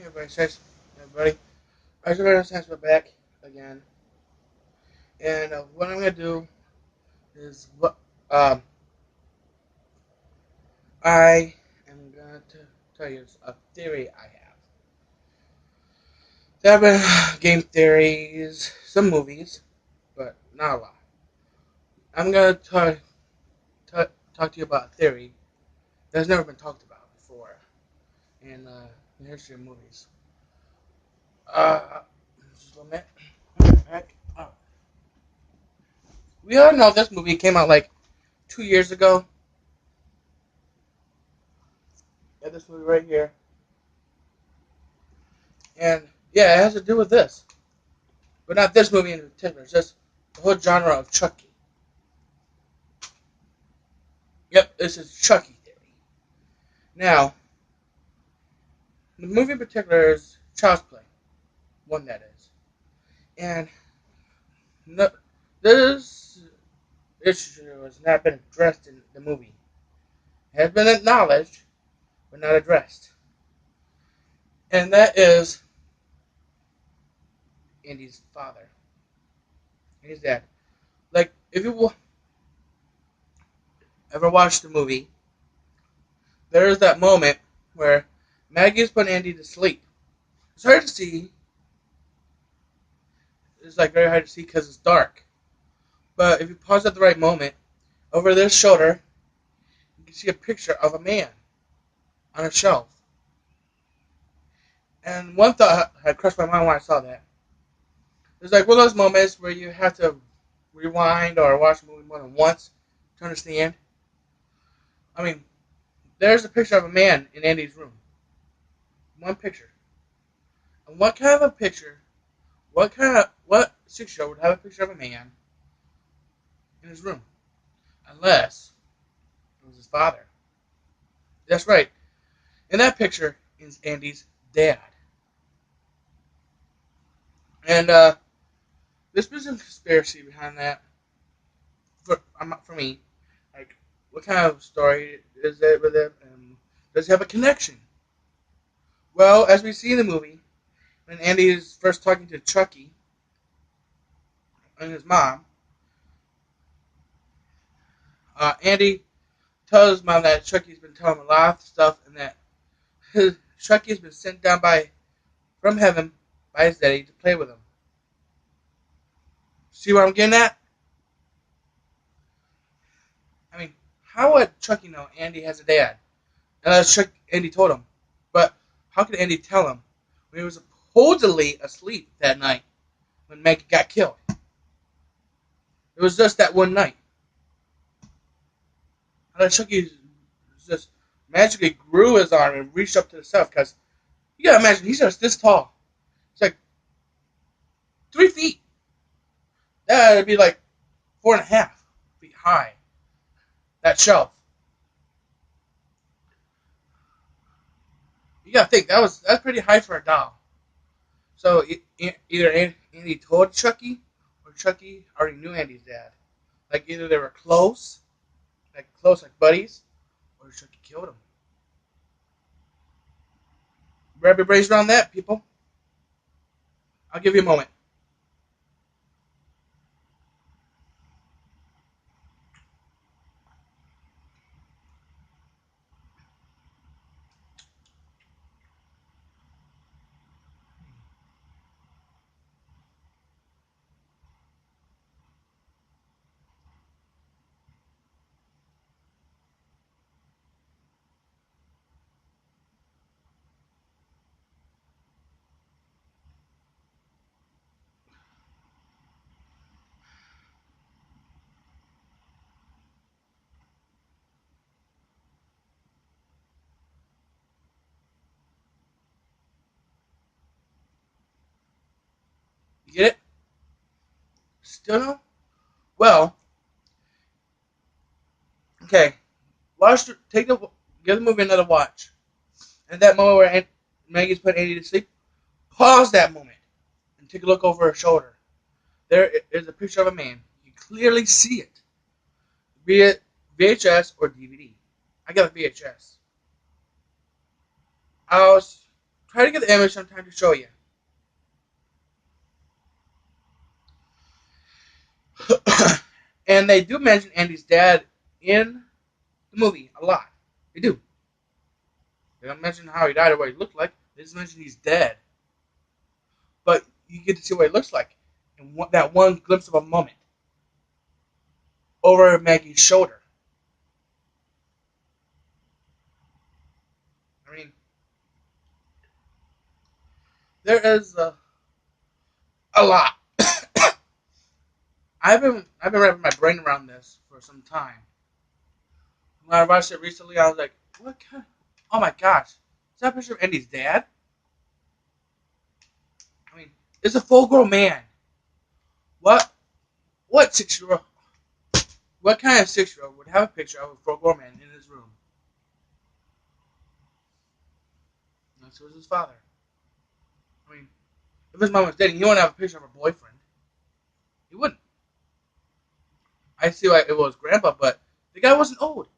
everybody. Thanks, everybody. I just want to thanks for back again. And what I'm gonna do is what I am gonna tell you a theory I have. There have been game theories, some movies, but not a lot. I'm gonna talk to you about a theory that's never been talked about before in the history of movies. Uh, just a minute. Back up. We all know this movie came out like 2 years ago. Yeah, this movie right here. And yeah, it has to do with this. But not this movie in particular. It's just the whole genre of Chucky. Yep, this is Chucky theory. Now, the movie in particular is Child's Play. One that is. And no, this issue has not been addressed in the movie. It has been acknowledged, but not addressed. And that is Andy's father. Andy's dad. Like, if you ever watched the movie, there is that moment where Maggie's putting Andy to sleep. It's hard to see. It's like very hard to see because it's dark. But if you pause at the right moment, over their shoulder, you can see a picture of a man on a shelf. And one thought had crossed my mind when I saw that. It's like one of those moments where you have to rewind or watch a movie more than once to understand. I mean, there's a picture of a man in Andy's room. One picture. And what kind of a picture, what 6-year-old would have a picture of a man in his room? Unless it was his father. That's right. In that picture is Andy's dad. And there's been some conspiracy behind that for me. Like, what kind of story is it with him? And does he have a connection? Well, as we see in the movie, when Andy is first talking to Chucky and his mom, Andy tells his mom that Chucky's been telling him a lot of stuff and that Chucky's been sent down from heaven by his daddy to play with him. See what I'm getting at? I mean, how would Chucky know Andy has a dad? Unless Andy told him. But how could Andy tell him when he was supposedly asleep that night when Maggie got killed? It was just that one night. Unless Chucky just magically grew his arm and reached up to himself, because you gotta imagine he's just this tall. It's like 3 feet. That'd be like 4.5 feet high. That shelf. You gotta think that's pretty high for a doll. So either Andy told Chucky, or Chucky already knew Andy's dad. Like either they were close like buddies, or Chucky killed him. Grab your brains around that, people. I'll give you a moment. You get it? Still no? Well, okay. Give the movie another watch. And that moment where Maggie's putting Andy to sleep, pause that moment and take a look over her shoulder. There is a picture of a man. You can clearly see it, be it VHS or DVD. I got a VHS. I was try to get the image sometime to show you. And they do mention Andy's dad in the movie a lot. They do. They don't mention how he died or what he looked like. They just mention he's dead. But you get to see what he looks like in that one glimpse of a moment over Maggie's shoulder. I mean, there is a lot. I've been wrapping my brain around this for some time. When I watched it recently, I was like, "What kind? Oh my gosh, is that a picture of Andy's dad?" I mean, it's a full-grown man. What? What 6-year-old? What kind of 6-year-old would have a picture of a full-grown man in his room? This was his father. I mean, if his mom was dating, he wouldn't have a picture of her boyfriend. He wouldn't. I see why it was grandpa, but the guy wasn't old.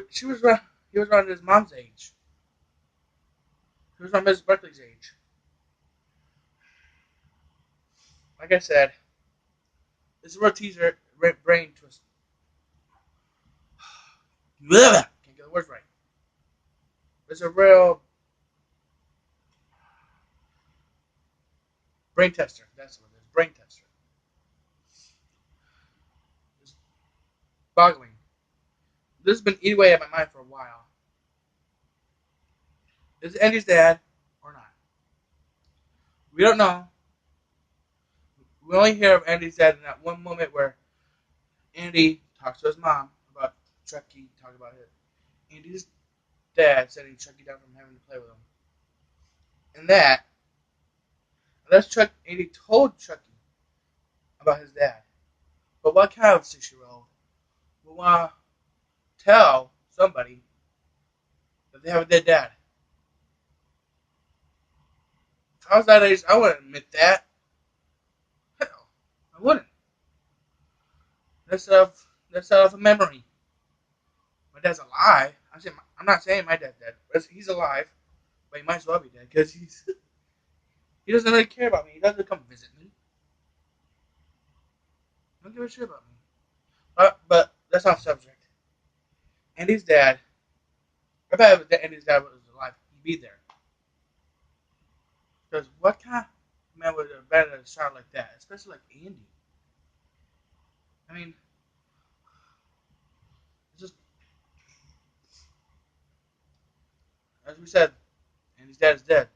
He was around his mom's age. He was around Mrs. Berkeley's age. Like I said, it's a real teaser, brain twist. Can't get the words right. It's a real brain tester. That's what it is. Brain tester. It's boggling. This has been eating away at my mind for a while. Is it Andy's dad or not? We don't know. We only hear of Andy's dad in that one moment where Andy talks to his mom about Chucky, talking about it. Andy's dad sending Chucky down from heaven to play with him. And that, unless Andy told Chucky about his dad. But what kind of 6-year-old would want to tell somebody that they have a dead dad? If I was that age, I wouldn't admit that. Hell, I wouldn't. Let's set off a memory. My dad's alive. I'm not saying my dad's dead. But he's alive. But he might as well be dead because he doesn't really care about me. He doesn't come visit me. He don't give a shit about me. But that's off subject. Andy's dad. I bet if Andy's dad was alive, he'd be there. Because what kind of man would abandon a child like that, especially like Andy? I mean, it's just as we said, Andy's dad is dead,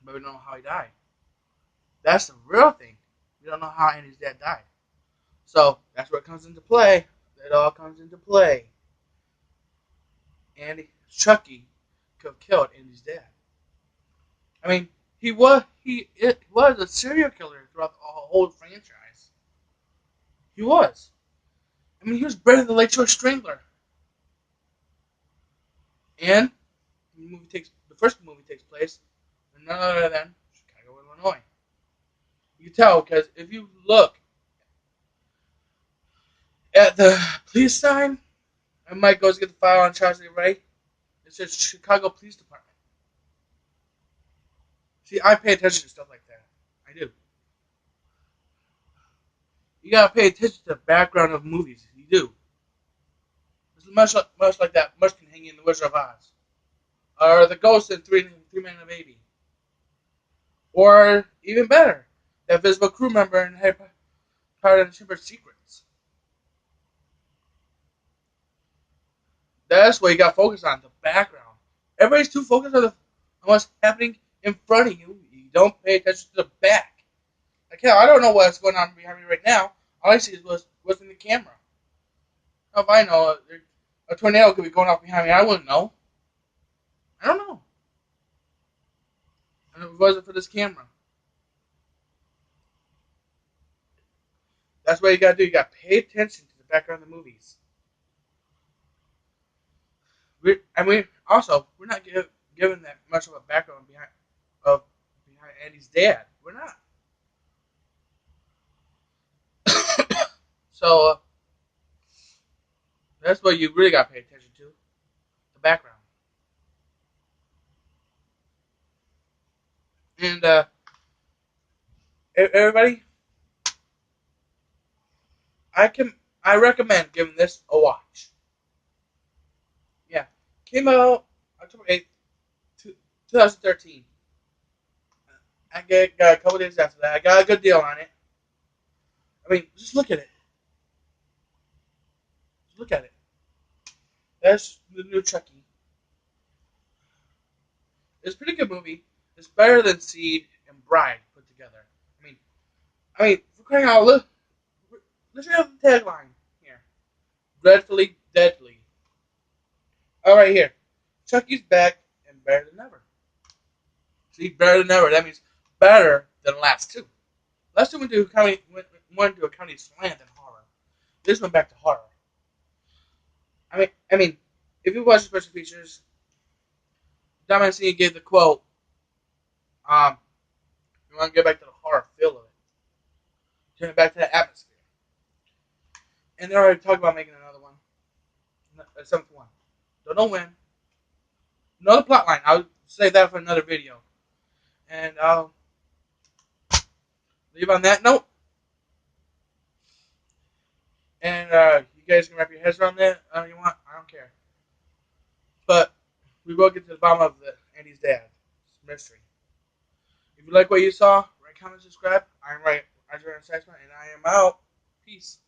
but we don't know how he died. That's the real thing. We don't know how Andy's dad died. So that's where it comes into play. It all comes into play. Chucky could have killed Andy's dad. I mean, it was a serial killer throughout the whole franchise. He was. I mean, he was better than the Late Show Strangler. And the first movie takes place in none other than Chicago, Illinois. You can tell because if you look at the police sign, and Mike goes to get the file on Charles Lee Ray, it says Chicago Police Department. See, I pay attention to stuff like that. I do. You gotta pay attention to the background of movies. You do. It's much like that Munchkin hanging in the Wizard of Oz, or the ghost in Three Men and a Baby, or even better, that visible crew member in Harry Potter and the Chamber of Secrets. That's what you got to focus on, the background. Everybody's too focused on what's happening in front of you. You don't pay attention to the back. Like, hell, I don't know what's going on behind me right now. All I see is what's in the camera. How if I know a tornado could be going off behind me, I wouldn't know. I don't know. And if it wasn't for this camera. That's what you got to do. You got to pay attention to the background of the movies. We're not given that much of a background behind Andy's dad. We're not. So that's what you really got to pay attention to, the background. And everybody, I recommend giving this a watch. Yeah, came out October 8th, 2013. Got a couple days after that. I got a good deal on it. I mean, just look at it. Just look at it. That's the new Chucky. It's a pretty good movie. It's better than Seed and Bride put together. For crying out loud, let's read the tagline here. Dreadfully deadly. All right, here. Chucky's back and better than ever. See, better than ever. That means better than the last two. Last two went to a comedy slant than horror. This went back to horror. If you watch the special features, Don Mancini gave the quote, "You want to get back to the horror feel of it, turn it back to the atmosphere." And they're already talking about making another one, a seventh one. Don't know when. Another plot line. I'll save that for another video. And I'll leave on that note. And you guys can wrap your heads around that you want. I don't care. But we will get to the bottom of Andy's dad mystery. If you like what you saw, rate, comment, subscribe. I'm Randall-Sytsma, and I am out. Peace.